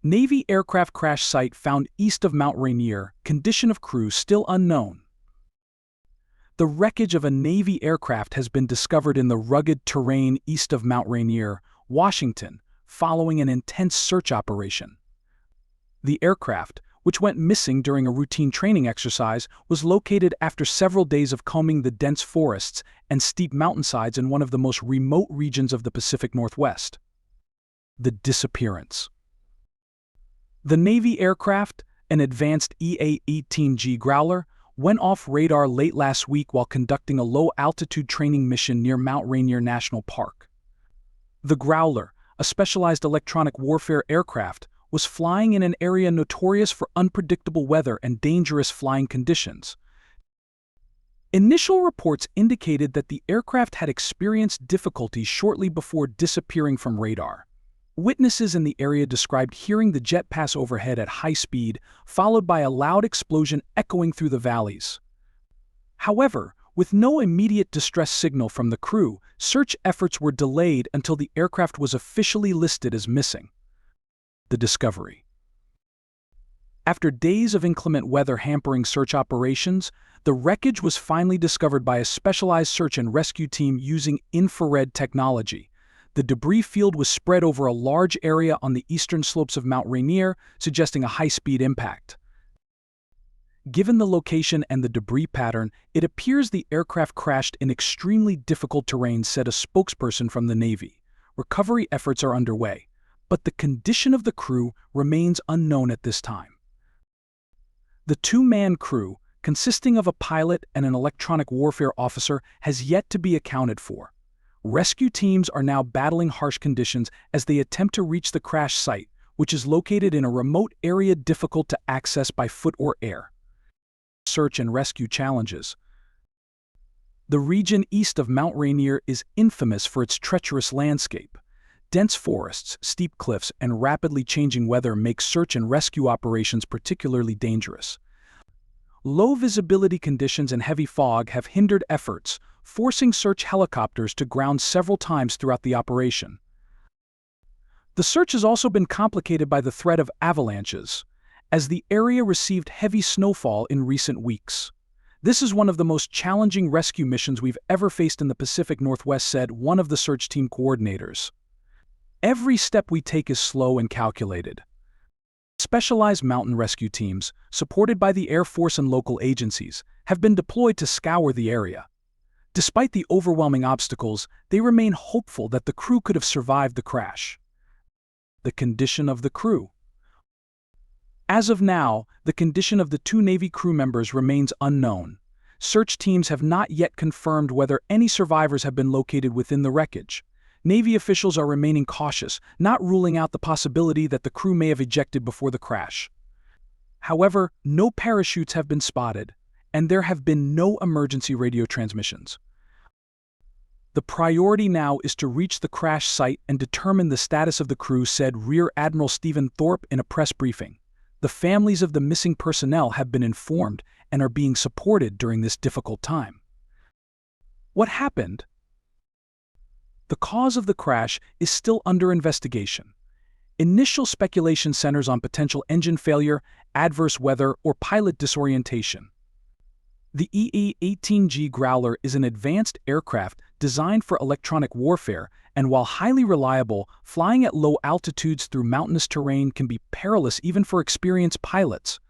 Navy aircraft crash site found east of Mount Rainier, condition of crew still unknown. The wreckage of a Navy aircraft has been discovered in the rugged terrain east of Mount Rainier, Washington, following an intense search operation. The aircraft, which went missing during a routine training exercise, was located after several days of combing the dense forests and steep mountainsides in one of the most remote regions of the Pacific Northwest. The disappearance. The Navy aircraft, an advanced EA-18G Growler, went off radar late last week while conducting a low-altitude training mission near Mount Rainier National Park. The Growler, a specialized electronic warfare aircraft, was flying in an area notorious for unpredictable weather and dangerous flying conditions. Initial reports indicated that the aircraft had experienced difficulties shortly before disappearing from radar. Witnesses in the area described hearing the jet pass overhead at high speed, followed by a loud explosion echoing through the valleys. However, with no immediate distress signal from the crew, search efforts were delayed until the aircraft was officially listed as missing. The discovery. After days of inclement weather hampering search operations, the wreckage was finally discovered by a specialized search and rescue team using infrared technology. The debris field was spread over a large area on the eastern slopes of Mount Rainier, suggesting a high-speed impact. Given the location and the debris pattern, it appears the aircraft crashed in extremely difficult terrain, said a spokesperson from the Navy. Recovery efforts are underway, but the condition of the crew remains unknown at this time. The two-man crew, consisting of a pilot and an electronic warfare officer, has yet to be accounted for. Rescue teams are now battling harsh conditions as they attempt to reach the crash site, which is located in a remote area difficult to access by foot or air. Search and rescue challenges. The region east of Mount Rainier is infamous for its treacherous landscape. Dense forests, steep cliffs, and rapidly changing weather make search and rescue operations particularly dangerous. Low visibility conditions and heavy fog have hindered efforts, forcing search helicopters to ground several times throughout the operation. The search has also been complicated by the threat of avalanches, as the area received heavy snowfall in recent weeks. This is one of the most challenging rescue missions we've ever faced in the Pacific Northwest, said one of the search team coordinators. Every step we take is slow and calculated. Specialized mountain rescue teams, supported by the Air Force and local agencies, have been deployed to scour the area. Despite the overwhelming obstacles, they remain hopeful that the crew could have survived the crash. The condition of the crew. As of now, the condition of the two Navy crew members remains unknown. Search teams have not yet confirmed whether any survivors have been located within the wreckage. Navy officials are remaining cautious, not ruling out the possibility that the crew may have ejected before the crash. However, no parachutes have been spotted, and there have been no emergency radio transmissions. The priority now is to reach the crash site and determine the status of the crew, said Rear Admiral Stephen Thorpe in a press briefing. The families of the missing personnel have been informed and are being supported during this difficult time. What happened? The cause of the crash is still under investigation. Initial speculation centers on potential engine failure, adverse weather, or pilot disorientation. The EA-18G Growler is an advanced aircraft designed for electronic warfare, and while highly reliable, flying at low altitudes through mountainous terrain can be perilous even for experienced pilots.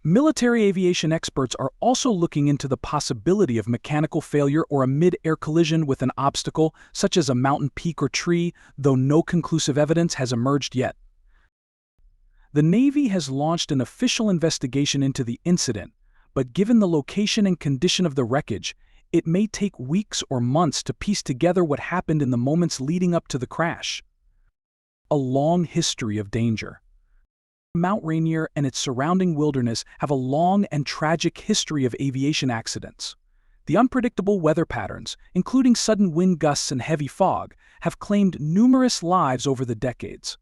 Military aviation experts are also looking into the possibility of mechanical failure or a mid-air collision with an obstacle, such as a mountain peak or tree, though no conclusive evidence has emerged yet. The Navy has launched an official investigation into the incident, but given the location and condition of the wreckage, it may take weeks or months to piece together what happened in the moments leading up to the crash. A long history of danger. Mount Rainier and its surrounding wilderness have a long and tragic history of aviation accidents. The unpredictable weather patterns, including sudden wind gusts and heavy fog, have claimed numerous lives over the decades.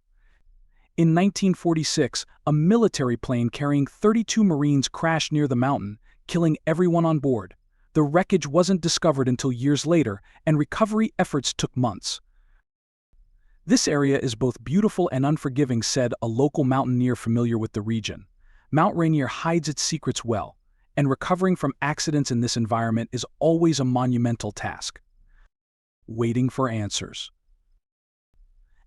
In 1946, a military plane carrying 32 Marines crashed near the mountain, killing everyone on board. The wreckage wasn't discovered until years later, and recovery efforts took months. This area is both beautiful and unforgiving, said a local mountaineer familiar with the region. Mount Rainier hides its secrets well, and recovering from accidents in this environment is always a monumental task. Waiting for answers.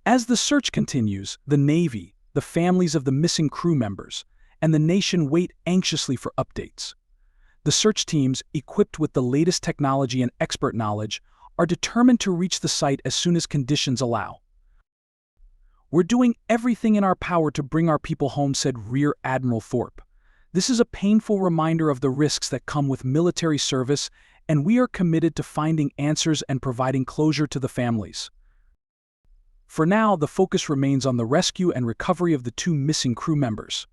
As the search continues, the Navy, the families of the missing crew members, and the nation wait anxiously for updates. The search teams, equipped with the latest technology and expert knowledge, are determined to reach the site as soon as conditions allow. "We're doing everything in our power to bring our people home," said Rear Admiral Thorpe. "This is a painful reminder of the risks that come with military service, and we are committed to finding answers and providing closure to the families." For now, the focus remains on the rescue and recovery of the two missing crew members.